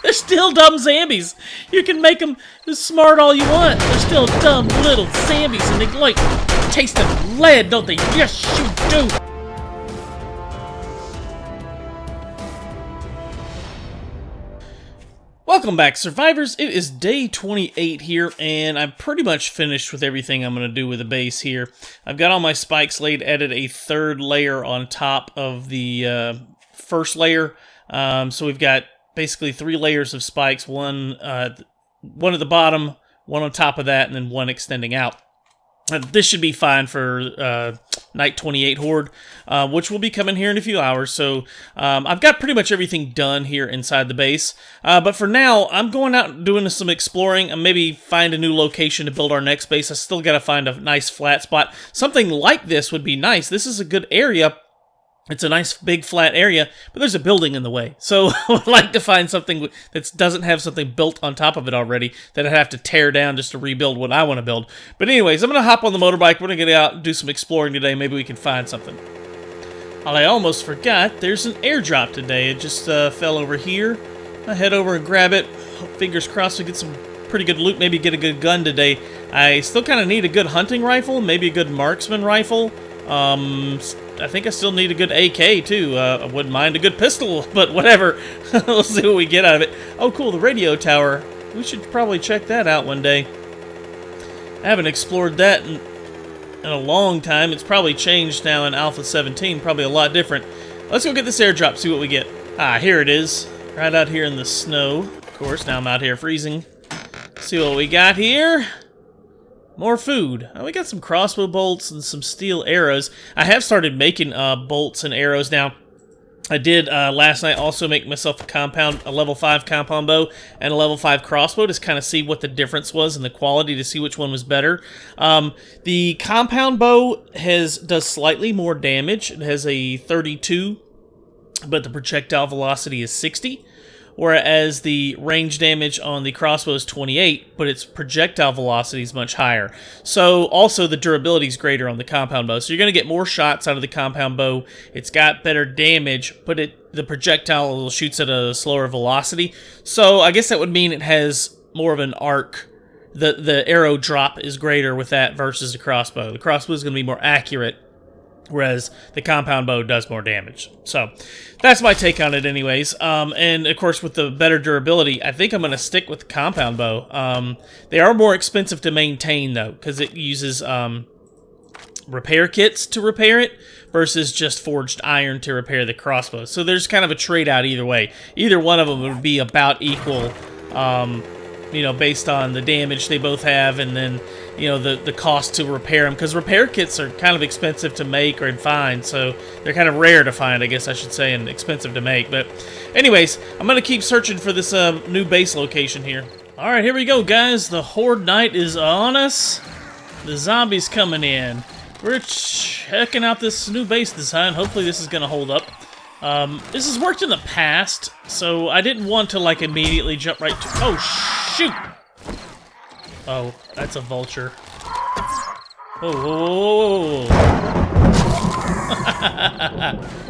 They're still dumb zombies. You can make them smart all you want. They're still dumb little zombies, and they like taste of lead, don't they? Yes, you do. Welcome back, survivors. It is day 28 here, and I'm pretty much finished with everything I'm going to do with the base here. I've got all my spikes laid, added a third layer on top of the first layer. So we've got basically 3 layers of spikes, one at the bottom, one on top of that, and then one extending out. This should be fine for Night 28 Horde, which will be coming here in a few hours. So I've got pretty much everything done here inside the base. But for now, I'm going out and doing some exploring and maybe find a new location to build our next base. I still got to find a nice flat spot. Something like this would be nice. This is a good area. It's a nice big flat area, but there's a building in the way. So I would like to find something that doesn't have something built on top of it already that I'd have to tear down just to rebuild what I want to build. But anyways, I'm going to hop on the motorbike. We're going to get out and do some exploring today. Maybe we can find something. I almost forgot, there's an airdrop today. It just fell over here. I'll head over and grab it. Fingers crossed we get some pretty good loot. Maybe get a good gun today. I still kind of need a good hunting rifle. Maybe a good marksman rifle. I think I still need a good AK, too. I wouldn't mind a good pistol, but whatever. We'll see what we get out of it. Oh, cool, the radio tower. We should probably check that out one day. I haven't explored that in a long time. It's probably changed now in Alpha 17, probably a lot different. Let's go get this airdrop, see what we get. Ah, here it is. Right out here in the snow. Of course, now I'm out here freezing. See what we got here. More food. We got some crossbow bolts and some steel arrows. I have started making bolts and arrows now. I did last night also make myself a level 5 compound bow and a level 5 crossbow to kind of see what the difference was in the quality, to see which one was better. The compound bow does slightly more damage. It has a 32, but the projectile velocity is 60. Whereas the range damage on the crossbow is 28, but its projectile velocity is much higher. So also the durability is greater on the compound bow. So you're going to get more shots out of the compound bow. It's got better damage, but the projectile shoots at a slower velocity. So I guess that would mean it has more of an arc. The arrow drop is greater with that versus the crossbow. The crossbow is going to be more accurate, whereas the compound bow does more damage. So that's my take on it anyways. And of course with the better durability, I think I'm going to stick with the compound bow. They are more expensive to maintain though, because it uses repair kits to repair it versus just forged iron to repair the crossbow. So there's kind of a trade-out either way. Either one of them would be about equal, based on the damage they both have, and then the cost to repair them, because repair kits are kind of expensive to make or find, so they're kind of rare to find, I guess I should say, and expensive to make. But anyways, I'm going to keep searching for this new base location here. Alright, here we go, guys. The Horde Night is on us. The zombies coming in. We're checking out this new base design. Hopefully this is going to hold up. This has worked in the past, so I didn't want to immediately jump right to... Oh, shoot! Oh, that's a vulture. Whoa, whoa, whoa, whoa.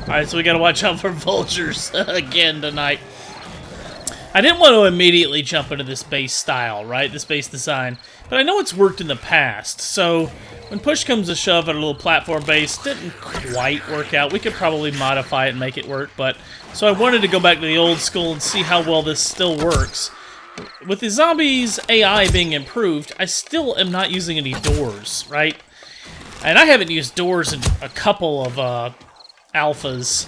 Alright, so we gotta watch out for vultures again tonight. I didn't want to immediately jump into this base style, right? This base design. But I know it's worked in the past, so when push comes to shove at a little platform base, didn't quite work out. We could probably modify it and make it work, but... So I wanted to go back to the old school and see how well this still works. With the zombies' AI being improved, I still am not using any doors, right? And I haven't used doors in a couple of alphas,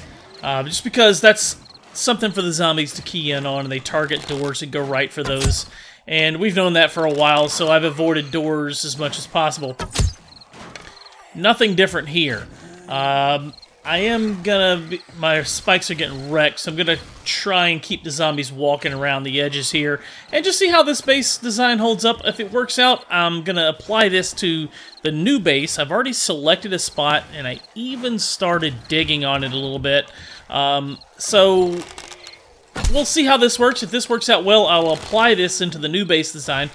just because that's something for the zombies to key in on, and they target doors and go right for those. And we've known that for a while, so I've avoided doors as much as possible. Nothing different here. I am gonna... My spikes are getting wrecked, so I'm gonna try and keep the zombies walking around the edges here and just see how this base design holds up. If it works out, I'm gonna apply this to the new base. I've already selected a spot, and I even started digging on it a little bit. So we'll see how this works. If this works out well, I'll apply this into the new base design.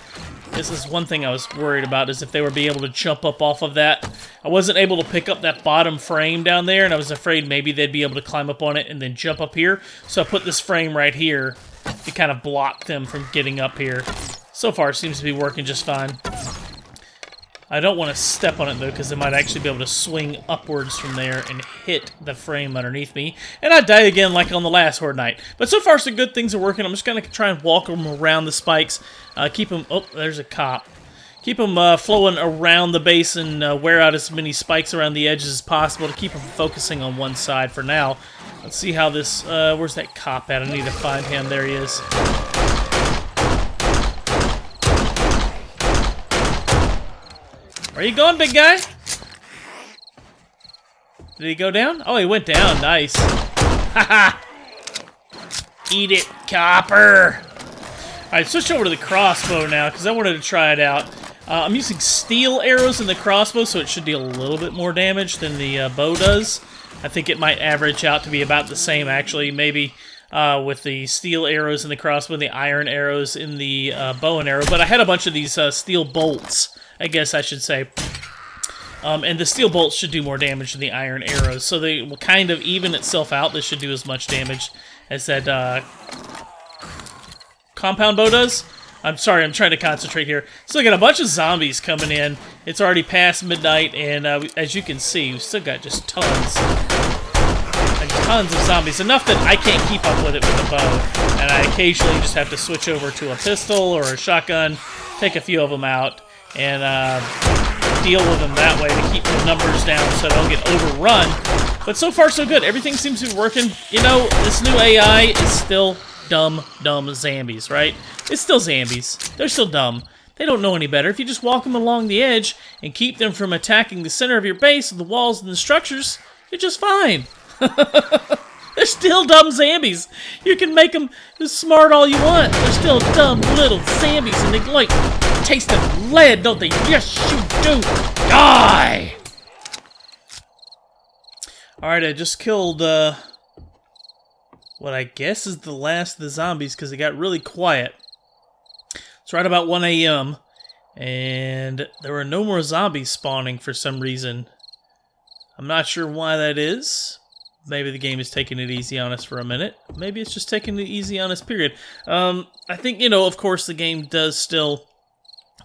This is one thing I was worried about, is if they would be able to jump up off of that. I wasn't able to pick up that bottom frame down there, and I was afraid maybe they'd be able to climb up on it and then jump up here. So I put this frame right here it kind of blocked them from getting up here. So far, it seems to be working just fine. I don't want to step on it, though, because I might actually be able to swing upwards from there and hit the frame underneath me. And I die again like on the last Horde Night. But so far, some good things are working. I'm just going to try and walk them around the spikes. Keep them... Oh, there's a cop. Keep them flowing around the base and wear out as many spikes around the edges as possible to keep them focusing on one side for now. Let's see how this... where's that cop at? I need to find him. There he is. Where you going, big guy? Did he go down? Oh, he went down. Nice. Haha! Eat it, copper! Alright, switch over to the crossbow now, because I wanted to try it out. I'm using steel arrows in the crossbow, so it should deal a little bit more damage than the bow does. I think it might average out to be about the same, actually. Maybe with the steel arrows in the crossbow and the iron arrows in the bow and arrow. But I had a bunch of these steel bolts, I guess I should say. And the steel bolts should do more damage than the iron arrows, so they will kind of even itself out. This should do as much damage as that compound bow does. I'm sorry, I'm trying to concentrate here. So I got a bunch of zombies coming in. It's already past midnight, and as you can see, we've still got just tons and tons of zombies. Enough that I can't keep up with it with a bow, and I occasionally just have to switch over to a pistol or a shotgun, take a few of them out, and deal with them that way to keep the numbers down so I don't get overrun. But so far, so good. Everything seems to be working. You know, this new AI is still dumb zombies, right? It's still zombies. They're still dumb. They don't know any better. If you just walk them along the edge and keep them from attacking the center of your base, the walls and the structures, you're just fine. They're still dumb zombies. You can make them smart all you want. They're still dumb little zombies, and they like taste of lead, don't they? Yes, you do. Die! Alright, I just killed what I guess is the last of the zombies because it got really quiet. It's right about 1 a.m. and there were no more zombies spawning for some reason. I'm not sure why that is. Maybe the game is taking it easy on us for a minute. Maybe it's just taking it easy on us, period. I think, you know, of course the game does still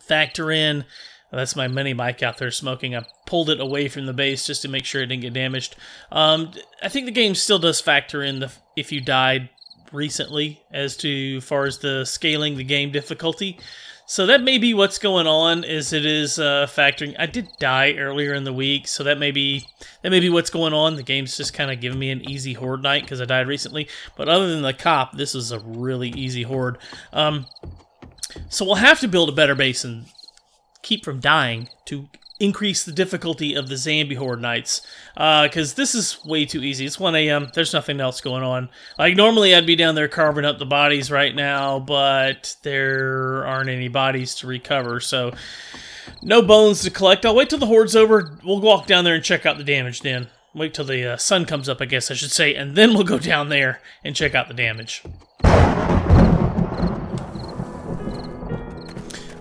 factor in... That's my mini mic out there smoking. I pulled it away from the base just to make sure it didn't get damaged. I think the game still does factor in if you died recently as far as the scaling the game difficulty. So that may be what's going on, is it is factoring. I did die earlier in the week, so that may be what's going on. The game's just kind of giving me an easy Horde night because I died recently. But other than the cop, this is a really easy Horde. So we'll have to build a better base and keep from dying to increase the difficulty of the zombie Horde nights, because this is way too easy. It's 1 a.m. There's nothing else going on. Like, normally I'd be down there carving up the bodies right now, but there aren't any bodies to recover, so no bones to collect. I'll wait till the Horde's over. We'll walk down there and check out the damage then. Wait till the sun comes up, I guess I should say, and then we'll go down there and check out the damage.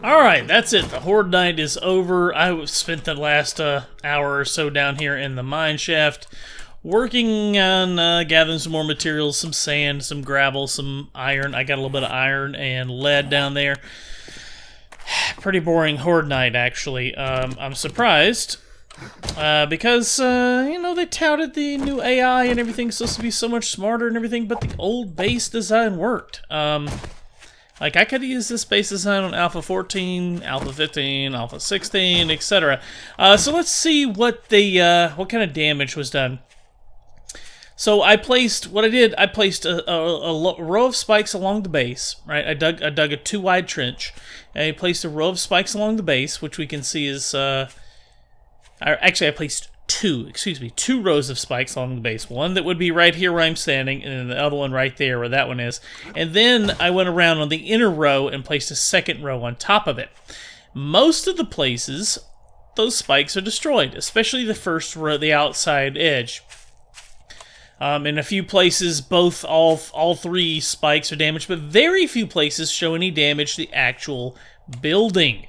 Alright, that's it. The Horde Night is over. I spent the last hour or so down here in the mine shaft working on gathering some more materials, some sand, some gravel, some iron. I got a little bit of iron and lead down there. Pretty boring Horde Night, actually. I'm surprised because, you know, they touted the new AI and everything's supposed to be so much smarter and everything, but the old base design worked. Like, I could use this base design on Alpha 14, Alpha 15, Alpha 16, etc. So let's see what what kind of damage was done. So I placed a row of spikes along the base, right? I dug a 2-wide trench, and I placed a row of spikes along the base, which we can see is, actually I placed two rows of spikes along the base. One that would be right here where I'm standing, and then the other one right there where that one is. And then I went around on the inner row and placed a second row on top of it. Most of the places, those spikes are destroyed, especially the first row, the outside edge. In a few places, all three spikes are damaged, but very few places show any damage to the actual building,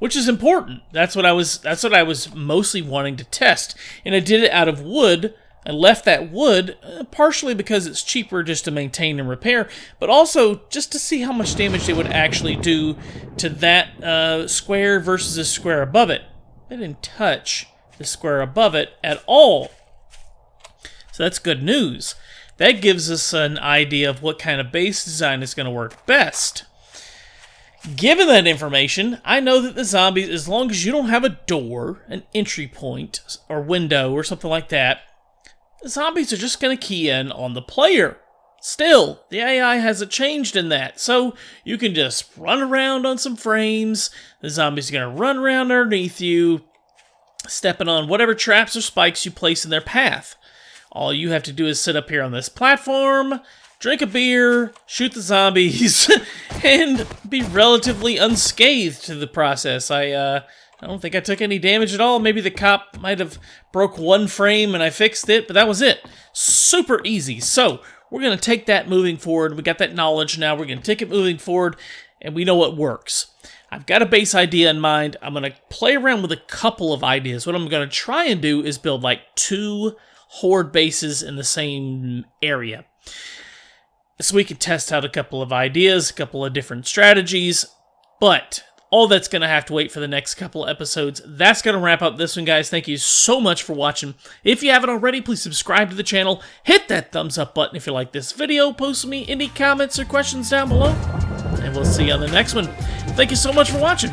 which is important. That's what I was mostly wanting to test, and I did it out of wood I left that wood, partially because it's cheaper just to maintain and repair, but also just to see how much damage they would actually do to that square versus the square above it. They didn't touch the square above it at all. So that's good news. That gives us an idea of what kind of base design is going to work best. Given that information, I know that the zombies, as long as you don't have a door, an entry point, or window, or something like that, the zombies are just going to key in on the player. Still, the AI hasn't changed in that, so you can just run around on some frames, the zombies are going to run around underneath you, stepping on whatever traps or spikes you place in their path. All you have to do is sit up here on this platform, drink a beer, shoot the zombies, and be relatively unscathed to the process. I don't think I took any damage at all. Maybe the cop might have broke one frame and I fixed it, but that was it. Super easy. So, we're going to take that moving forward. We got that knowledge now. We're going to take it moving forward, and we know what works. I've got a base idea in mind. I'm going to play around with a couple of ideas. What I'm going to try and do is build like 2 horde bases in the same area. So we can test out a couple of ideas, a couple of different strategies, but all that's going to have to wait for the next couple of episodes. That's going to wrap up this one, guys. Thank you so much for watching. If you haven't already, please subscribe to the channel. Hit that thumbs up button if you like this video. Post me any comments or questions down below, and we'll see you on the next one. Thank you so much for watching.